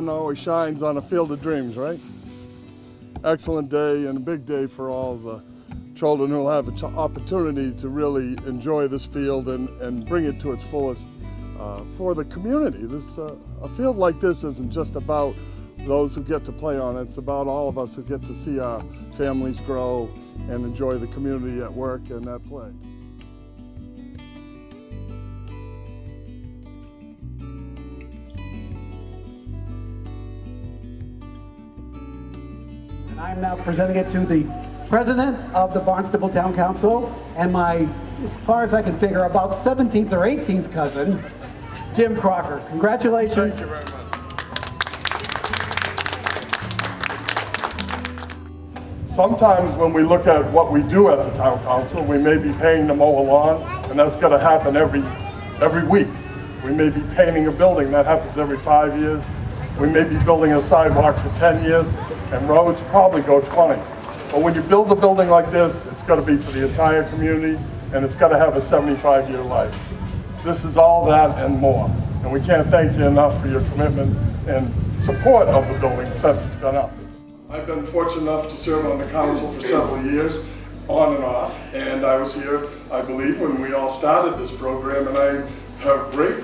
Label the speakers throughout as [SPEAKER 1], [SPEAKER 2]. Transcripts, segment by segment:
[SPEAKER 1] sun always shines on a field of dreams, right? Excellent day and a big day for all the children who will have an opportunity to really enjoy this field and bring it to its fullest for the community. A field like this isn't just about those who get to play on it. It's about all of us who get to see our families grow and enjoy the community at work and at play.
[SPEAKER 2] And I'm now presenting it to the president of the Barnstable Town Council and my, as far as I can figure, about 17th or 18th cousin, Jim Crocker. Congratulations.
[SPEAKER 1] Thank you very much. Sometimes when we look at what we do at the Town Council, we may be paying to mow a lawn, and that's going to happen every week. We may be painting a building, that happens every 5 years. We may be building a sidewalk for 10 years, and roads probably go 20. But when you build a building like this, it's got to be for the entire community, and it's got to have a 75-year life. This is all that and more. And we can't thank you enough for your commitment and support of the building since it's been up. I've been fortunate enough to serve on the council for several years, on and off, and I was here, I believe, when we all started this program, and I have great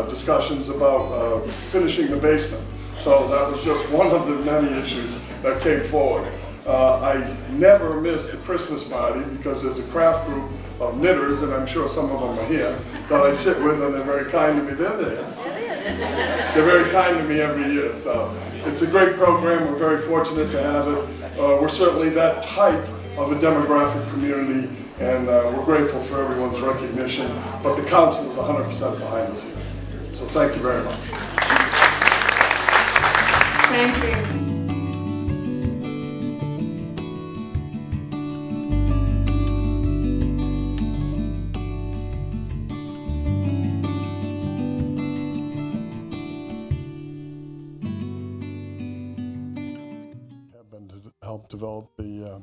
[SPEAKER 1] discussions about finishing the basement. So that was just one of the many issues that came forward. I never miss the Christmas party because there's a craft group of knitters, and I'm sure some of them are here, that I sit with, and they're very kind to me. They're there. They're very kind to me every year. So it's a great program. We're very fortunate to have it. We're certainly that type of a demographic community, and we're grateful for everyone's recognition. But the council is 100% behind us here. So thank you very much.
[SPEAKER 3] Thank you.
[SPEAKER 1] Help develop the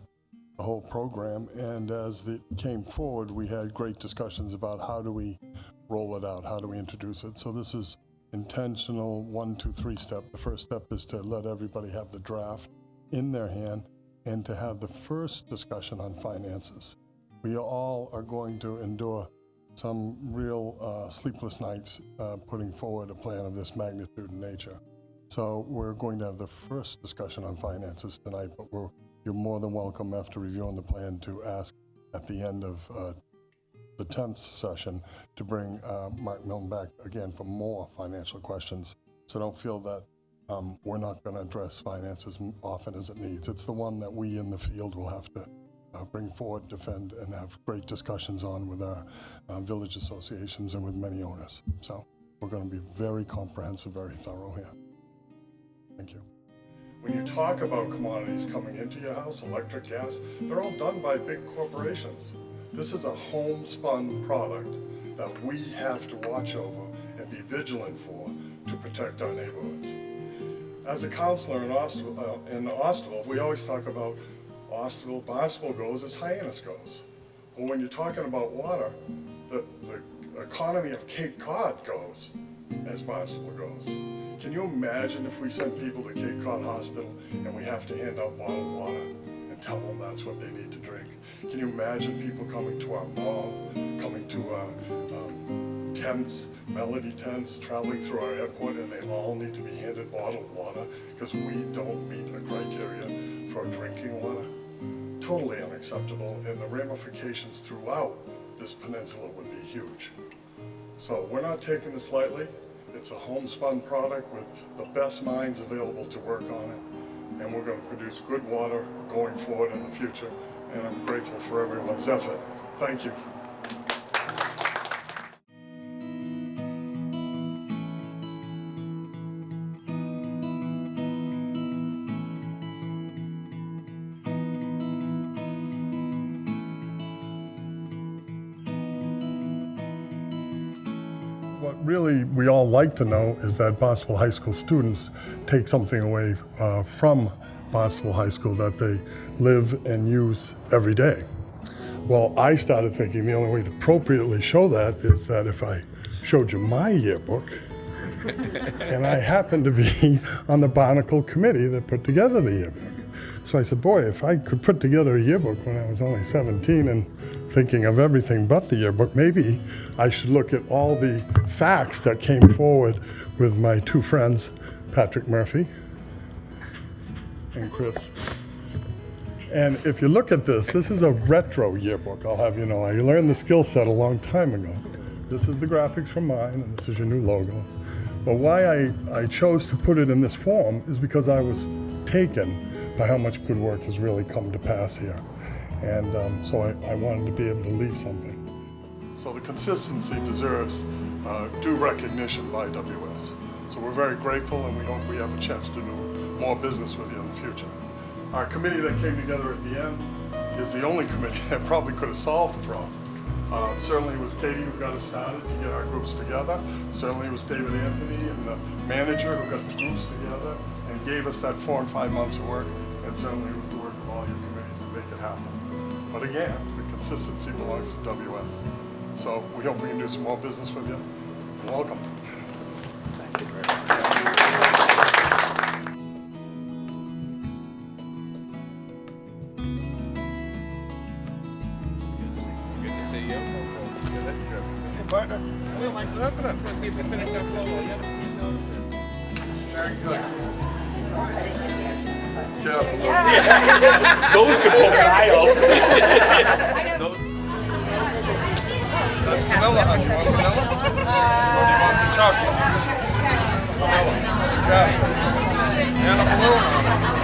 [SPEAKER 1] whole program, and as it came forward, we had great discussions about how do we roll it out, how do we introduce it. So this is intentional 1, 2, 3 step. The first step is to let everybody have the draft in their hand and to have the first discussion on finances. We all are going to endure some real sleepless nights putting forward a plan of this magnitude and nature. So we're going to have the first discussion on finances tonight, but you're more than welcome after reviewing the plan to ask at the end of the 10th session to bring Mark Milne back again for more financial questions. So don't feel that we're not going to address finances often as it needs. It's the one that we in the field will have to bring forward, defend, and have great discussions on with our village associations and with many owners. So we're going to be very comprehensive, very thorough here. Thank you. When you talk about commodities coming into your house, electric, gas, they're all done by big corporations. This is a homespun product that we have to watch over and be vigilant for to protect our neighborhoods. As a counselor in Osterville, we always talk about Osterville, Barnstable goes as Hyannis goes. Well, when you're talking about water, the economy of Cape Cod goes as Barnstable goes. Can you imagine if we send people to Cape Cod Hospital and we have to hand out bottled water and tell them that's what they need to drink? Can you imagine people coming to our mall, coming to our tents, Melody tents, traveling through our airport, and they all need to be handed bottled water because we don't meet a criteria for drinking water? Totally unacceptable, and the ramifications throughout this peninsula would be huge. So we're not taking this lightly. It's a homespun product with the best minds available to work on it, and we're going to produce good water going forward in the future, and I'm grateful for everyone's effort. Thank you. What really we all like to know is that Barnstable High School students take something away from Barnstable High School that they live and use every day. Well, I started thinking the only way to appropriately show that is that if I showed you my yearbook, And I happened to be on the Barnacle committee that put together the yearbook. So I said, boy, if I could put together a yearbook when I was only 17 and thinking of everything but the yearbook, maybe I should look at all the facts that came forward with my two friends, Patrick Murphy and Chris. And if you look at this is a retro yearbook, I'll have you know. I learned the skill set a long time ago. This is the graphics from mine, and this is your new logo. But why I chose to put it in this form is because I was taken by how much good work has really come to pass here. And so I wanted to be able to leave something. So the consistency deserves due recognition by WS. So we're very grateful, and we hope we have a chance to do more business with you in the future. Our committee that came together at the end is the only committee that probably could have solved the problem. Certainly it was Katie who got us started to get our groups together. Certainly it was David Anthony and the manager who got the groups together and gave us that 4 and 5 months of work. And certainly it was the work of all your committees to make it happen. But again, the consistency belongs to WS. So we hope we can do some more business with you. Welcome.
[SPEAKER 2] Thank you very much.
[SPEAKER 4] Good to see you. Hey, partner. Well, thanks for having us. Let's see if we finish that flow yet. Very good.
[SPEAKER 1] Careful.
[SPEAKER 4] Those could poke an eye out. That's vanilla, honey. You want vanilla? Or do you want the chocolate? Vanilla. Yeah. And a balloon.